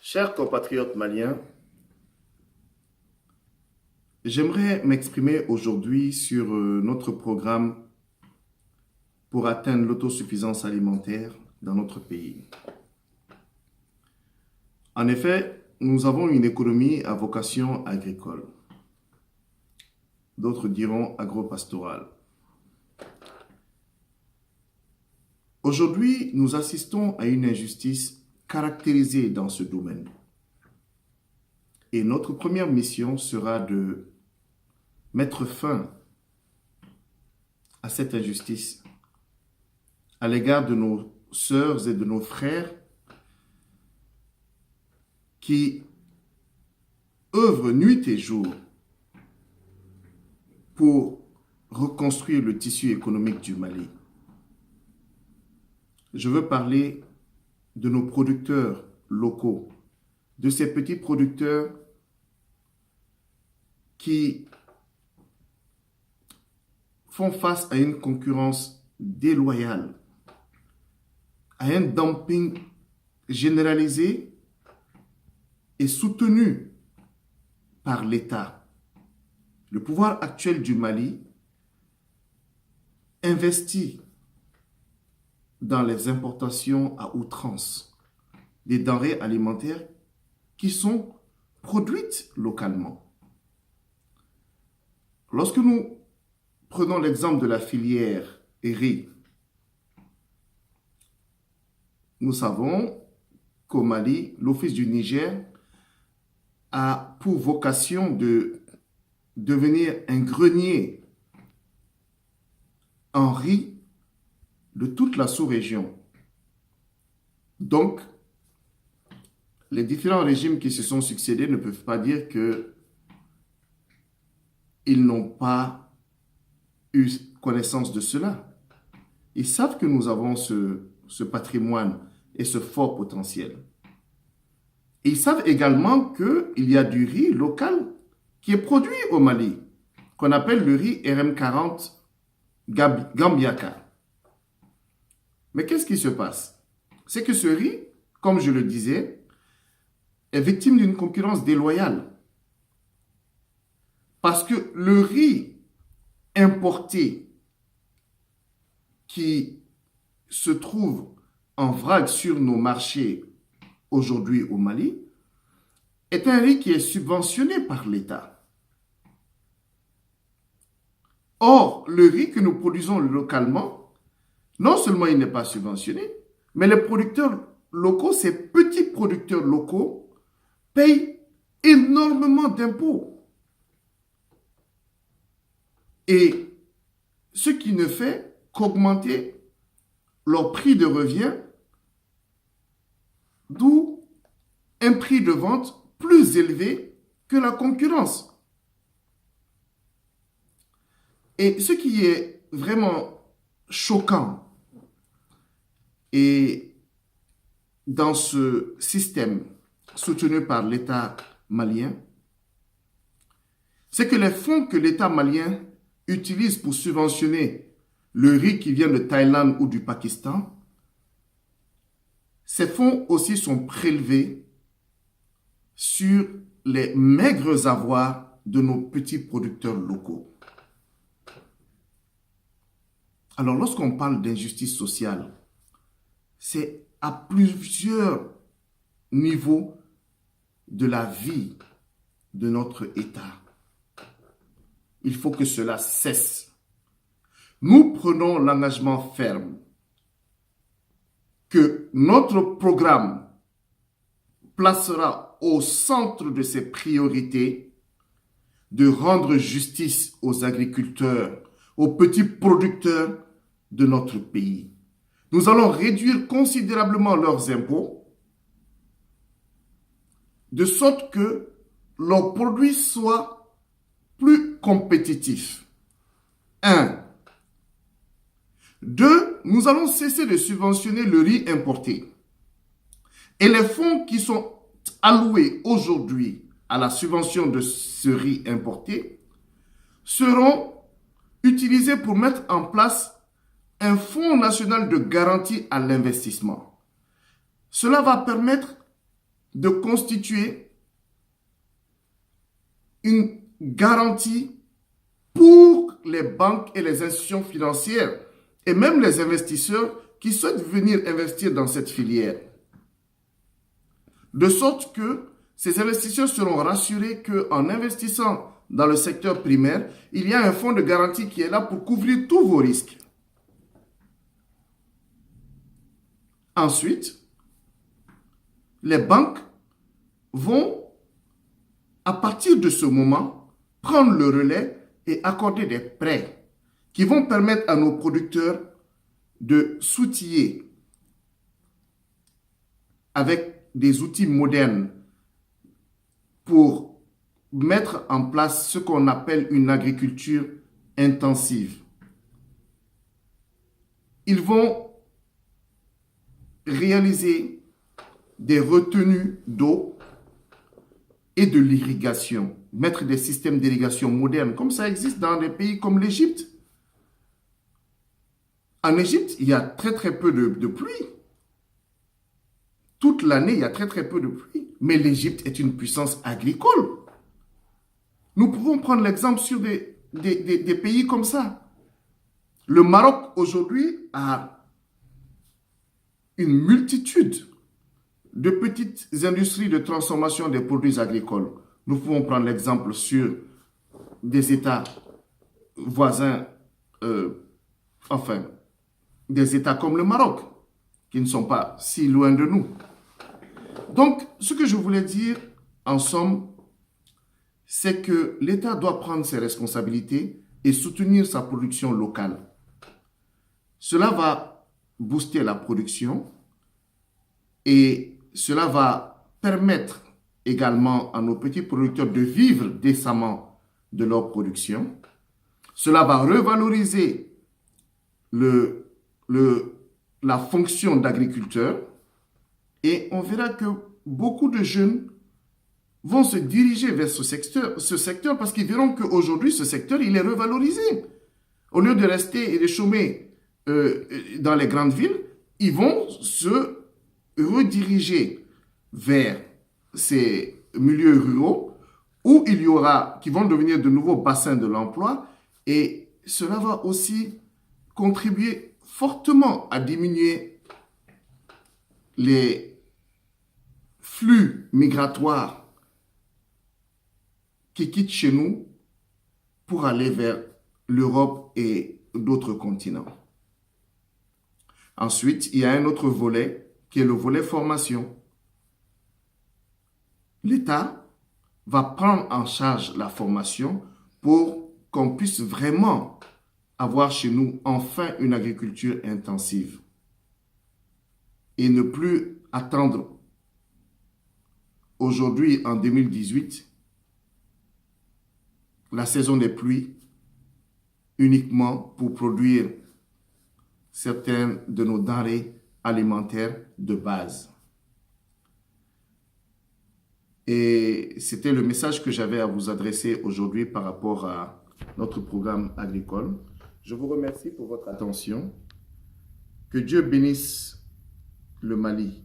Chers compatriotes maliens, j'aimerais m'exprimer aujourd'hui sur notre programme pour atteindre l'autosuffisance alimentaire dans notre pays. En effet, nous avons une économie à vocation agricole. D'autres diront agro-pastorale. Aujourd'hui, nous assistons à une injustice caractérisée dans ce domaine. Et notre première mission sera de mettre fin à cette injustice à l'égard de nos sœurs et de nos frères qui œuvrent nuit et jour pour reconstruire le tissu économique du Mali. Je veux parler de nos producteurs locaux, de ces petits producteurs qui font face à une concurrence déloyale, à un dumping généralisé et soutenu par l'État. Le pouvoir actuel du Mali investit dans les importations à outrance des denrées alimentaires qui sont produites localement. Lorsque nous prenons l'exemple de la filière riz, nous savons qu'au Mali, l'Office du Niger a pour vocation de devenir un grenier en riz de toute la sous-région. Donc, les différents régimes qui se sont succédés ne peuvent pas dire qu'ils n'ont pas eu connaissance de cela. Ils savent que nous avons ce patrimoine et ce fort potentiel. Ils savent également qu'il y a du riz local qui est produit au Mali, qu'on appelle le riz RM40 Gambiaka. Mais qu'est-ce qui se passe? C'est que ce riz, comme je le disais, est victime d'une concurrence déloyale. Parce que le riz importé qui se trouve en vrac sur nos marchés aujourd'hui au Mali est un riz qui est subventionné par l'État. Or, le riz que nous produisons localement, non seulement il n'est pas subventionné, mais les producteurs locaux, ces petits producteurs locaux, payent énormément d'impôts. Et ce qui ne fait qu'augmenter leur prix de revient, d'où un prix de vente plus élevé que la concurrence. Et ce qui est vraiment choquant et dans ce système soutenu par l'État malien, c'est que les fonds que l'État malien utilise pour subventionner le riz qui vient de Thaïlande ou du Pakistan, ces fonds aussi sont prélevés sur les maigres avoirs de nos petits producteurs locaux. Alors, lorsqu'on parle d'injustice sociale, c'est à plusieurs niveaux de la vie de notre État. Il faut que cela cesse. Nous prenons l'engagement ferme que notre programme placera au centre de ses priorités de rendre justice aux agriculteurs, aux petits producteurs de notre pays. Nous allons réduire considérablement leurs impôts de sorte que leurs produits soient plus compétitifs. 1. 2. Nous allons cesser de subventionner le riz importé. Et les fonds qui sont alloués aujourd'hui à la subvention de ce riz importé seront utilisés pour mettre en place un fonds national de garantie à l'investissement. Cela va permettre de constituer une garantie pour les banques et les institutions financières et même les investisseurs qui souhaitent venir investir dans cette filière. De sorte que ces investisseurs seront rassurés qu'en investissant dans le secteur primaire, il y a un fonds de garantie qui est là pour couvrir tous vos risques. Ensuite, les banques vont, à partir de ce moment, prendre le relais et accorder des prêts qui vont permettre à nos producteurs de s'outiller avec des outils modernes pour mettre en place ce qu'on appelle une agriculture intensive. Ils vont réaliser des retenues d'eau et de l'irrigation, mettre des systèmes d'irrigation modernes, comme ça existe dans des pays comme l'Égypte. En Égypte, il y a très peu de pluie. Toute l'année, il y a très peu de pluie. Mais l'Égypte est une puissance agricole. Nous pouvons prendre l'exemple sur des pays comme ça. Le Maroc, aujourd'hui, a une multitude de petites industries de transformation des produits agricoles. Nous pouvons prendre l'exemple sur des États voisins, des États comme le Maroc, qui ne sont pas si loin de nous. Donc, ce que je voulais dire, en somme, c'est que l'État doit prendre ses responsabilités et soutenir sa production locale. Cela va booster la production et cela va permettre également à nos petits producteurs de vivre décemment de leur production. Cela va revaloriser la fonction d'agriculteur et on verra que beaucoup de jeunes vont se diriger vers ce secteur parce qu'ils verront qu'aujourd'hui, ce secteur, il est revalorisé. Au lieu de rester et de chômer dans les grandes villes, ils vont se rediriger vers ces milieux ruraux où il y aura, qui vont devenir de nouveaux bassins de l'emploi et cela va aussi contribuer fortement à diminuer les flux migratoires qui quittent chez nous pour aller vers l'Europe et d'autres continents. Ensuite, il y a un autre volet qui est le volet formation. L'État va prendre en charge la formation pour qu'on puisse vraiment avoir chez nous enfin une agriculture intensive et ne plus attendre aujourd'hui en 2018 la saison des pluies uniquement pour produire certaines de nos denrées alimentaires de base. Et c'était le message que j'avais à vous adresser aujourd'hui par rapport à notre programme agricole. Je vous remercie pour votre attention. Que Dieu bénisse le Mali.